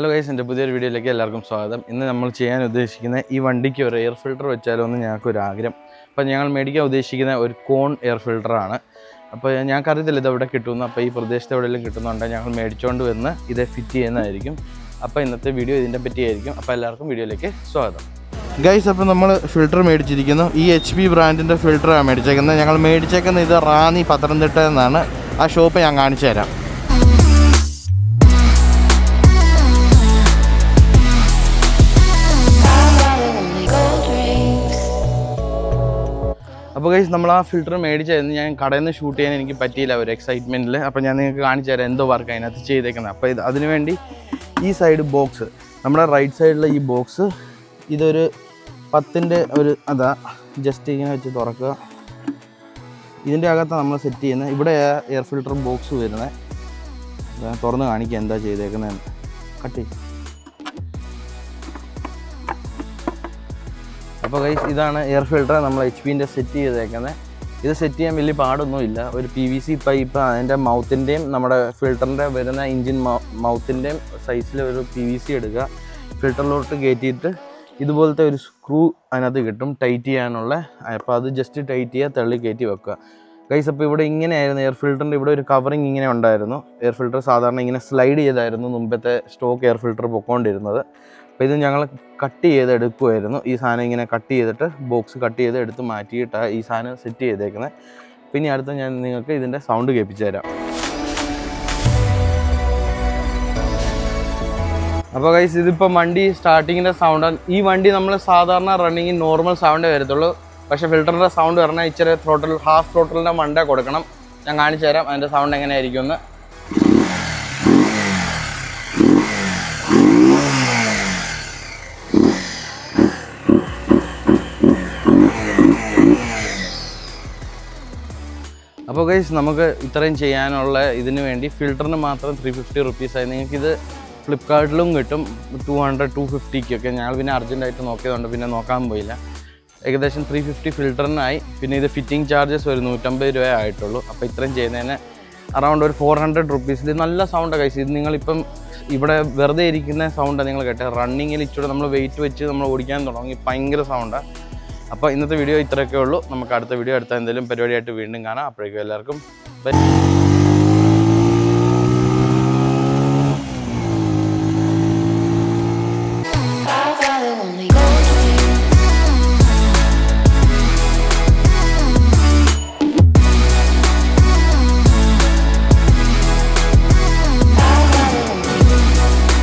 Hello guys, എൻ്റെ പുതിയൊരു വീഡിയോയിലേക്ക് എല്ലാവർക്കും സ്വാഗതം. ഇന്ന് നമ്മൾ ചെയ്യാൻ ഉദ്ദേശിക്കുന്ന ഈ വണ്ടിക്ക് ഒരു എയർ ഫിൽട്ടർ വെച്ചാലോ എന്ന് ഞങ്ങൾക്കൊരു ആഗ്രഹം. അപ്പോൾ ഞങ്ങൾ മേടിക്കാൻ ഉദ്ദേശിക്കുന്ന ഒരു കോൺ എയർ ഫിൽട്ടറാണ്. അപ്പോൾ ഞങ്ങൾക്കറിയത്തില്ല ഇത് എവിടെ കിട്ടുമെന്ന്. അപ്പോൾ ഈ പ്രദേശത്ത് എവിടെയെങ്കിലും കിട്ടുന്നുണ്ടെങ്കിൽ ഞങ്ങൾ മേടിച്ചുകൊണ്ട് വന്ന് ഇത് ഫിറ്റ് ചെയ്യുന്നതായിരിക്കും. അപ്പോൾ ഇന്നത്തെ വീഡിയോ ഇതിൻ്റെ പറ്റിയായിരിക്കും. അപ്പോൾ എല്ലാവർക്കും വീഡിയോയിലേക്ക് സ്വാഗതം. ഗൈസ്, അപ്പോൾ നമ്മൾ ഫിൽട്ടർ മേടിച്ചിരിക്കുന്നു. ഈ HP ബ്രാൻഡിൻ്റെ ഫിൽട്ടറാണ് മേടിച്ചേക്കുന്നത്. ഞങ്ങൾ മേടിച്ചേക്കുന്നത് ഇത് റാന്നി പത്തനംതിട്ട എന്നാണ്. ആ ഷോപ്പ് ഞാൻ കാണിച്ചു തരാം. അപ്പോൾ ഗൈസ്, നമ്മൾ ആ ഫിൽറ്റർ മേടിച്ചായിരുന്നു. ഞാൻ കടയിൽ നിന്ന് ഷൂട്ട് ചെയ്യാൻ എനിക്ക് പറ്റിയില്ല ഒരു എക്സൈറ്റ്മെൻറ്റിൽ. അപ്പോൾ ഞാൻ നിങ്ങൾക്ക് കാണിച്ചു തരാം എന്തോ വർക്ക് അതിനകത്ത് ചെയ്തേക്കുന്നത്. അപ്പോൾ അതിനുവേണ്ടി ഈ സൈഡ് ബോക്സ്, നമ്മുടെ റൈറ്റ് സൈഡിലെ ഈ ബോക്സ്, ഇതൊരു 10-ൻ്റെ ഒരു അതാ ജസ്റ്റ് ഇങ്ങനെ വെച്ച് തുറക്കുക. ഇതിൻ്റെ അകത്താണ് നമ്മൾ സെറ്റ് ചെയ്യുന്നത്. ഇവിടെ എയർ ഫിൽറ്റർ ബോക്സ് വരുന്നത്. തുറന്ന് കാണിക്കുക എന്താ ചെയ്തേക്കുന്നതെന്ന്. കട്ടി. അപ്പോൾ ഗൈസ്, ഇതാണ് എയർ ഫിൽട്ടർ നമ്മൾ HP-ൻ്റെ സെറ്റ് ചെയ്തേക്കുന്നത്. ഇത് സെറ്റ് ചെയ്യാൻ വലിയ പാടൊന്നുമില്ല. ഒരു PVC പൈപ്പ്, അതിൻ്റെ മൗത്തിൻ്റെയും നമ്മുടെ ഫിൽറ്ററിൻ്റെ വരുന്ന എൻജിൻ മൗത്തിൻ്റെയും സൈസിൽ ഒരു PVC എടുക്കുക. ഫിൽറ്ററിലോട്ട് കയറ്റിയിട്ട് ഇതുപോലത്തെ ഒരു സ്ക്രൂ അതിനകത്ത് കിട്ടും ടൈറ്റ് ചെയ്യാനുള്ള. അപ്പോൾ അത് ജസ്റ്റ് ടൈറ്റ് ചെയ്യുക, തള്ളി കയറ്റി വെക്കുക ഗൈസ്. അപ്പോൾ ഇവിടെ ഇങ്ങനെയായിരുന്നു എയർ ഫിൽറ്ററിൻ്റെ ഇവിടെ ഒരു കവറിങ് ഇങ്ങനെ ഉണ്ടായിരുന്നു. എയർ ഫിൽറ്റർ സാധാരണ ഇങ്ങനെ സ്ലൈഡ് ചെയ്തായിരുന്നു മുമ്പത്തെ സ്റ്റോക്ക് എയർ ഫിൽറ്റർ പൊക്കോണ്ടിരുന്നത്. അപ്പോൾ ഇത് ഞങ്ങൾ കട്ട് ചെയ്ത് എടുക്കുമായിരുന്നു. ഈ സാധനം ഇങ്ങനെ കട്ട് ചെയ്തിട്ട് ബോക്സ് കട്ട് ചെയ്ത് എടുത്ത് മാറ്റിയിട്ടാണ് ഈ സാധനം സെറ്റ് ചെയ്തേക്കുന്നത്. പിന്നെ അടുത്ത് ഞാൻ നിങ്ങൾക്ക് ഇതിൻ്റെ സൗണ്ട് കേൾപ്പിച്ചു തരാം. അപ്പോൾ ഗൈസ്, ഇതിപ്പോൾ വണ്ടി സ്റ്റാർട്ടിങ്ങിൻ്റെ സൗണ്ടാണ്. ഈ വണ്ടി നമ്മൾ സാധാരണ റണ്ണിങ് നോർമൽ സൗണ്ടേ വരത്തുള്ളൂ. പക്ഷേ ഫിൽറ്ററിൻ്റെ സൗണ്ട് പറഞ്ഞാൽ ഇച്ചിരി ത്രോട്ടിൽ, ഹാഫ് ത്രോട്ടിലിൻ്റെ മണ്ടേ കൊടുക്കണം. ഞാൻ കാണിച്ചു തരാം അതിൻ്റെ സൗണ്ട് എങ്ങനെയായിരിക്കും എന്ന്. അപ്പോൾ ഗൈസ്, നമുക്ക് ഇത്രയും ചെയ്യാനുള്ള ഇതിന് വേണ്ടി ഫിൽറ്ററിന് മാത്രം 350 റുപ്പീസായി. നിങ്ങൾക്കിത് ഫ്ലിപ്കാർട്ടിലും കിട്ടും 200-250 ഞങ്ങൾ പിന്നെ അർജൻറ്റായിട്ട് നോക്കിയതുകൊണ്ട് പിന്നെ നോക്കാൻ പോയില്ല. ഏകദേശം 350 ഫിൽറ്ററിനായി. പിന്നെ ഇത് ഫിറ്റിംഗ് ചാർജസ് ഒരു 150 രൂപ ആയിട്ടുള്ളൂ. അപ്പോൾ ഇത്രയും ചെയ്യുന്നതിന് അറൗണ്ട് ഒരു 400 റുപ്പീസിൽ നല്ല സൗണ്ടാണ് ഗൈസ്. ഇത് നിങ്ങളിപ്പം ഇവിടെ വെറുതെ ഇരിക്കുന്ന സൗണ്ടാണ് നിങ്ങൾ കേട്ടത്. റണ്ണിങ്ങിൽ ഇച്ചിരി നമ്മൾ വെയിറ്റ് വെച്ച് നമ്മൾ ഓടിക്കാൻ തുടങ്ങി ഭയങ്കര സൗണ്ടാണ്. അപ്പോൾ ഇന്നത്തെ വീഡിയോ ഇത്രയൊക്കെ ഉള്ളൂ. നമുക്ക് അടുത്ത വീഡിയോ എടുത്താൽ എന്തെങ്കിലും പരിപാടിയായിട്ട് വീണ്ടും കാണാം. അപ്പോഴേക്കും എല്ലാവർക്കും ബൈ.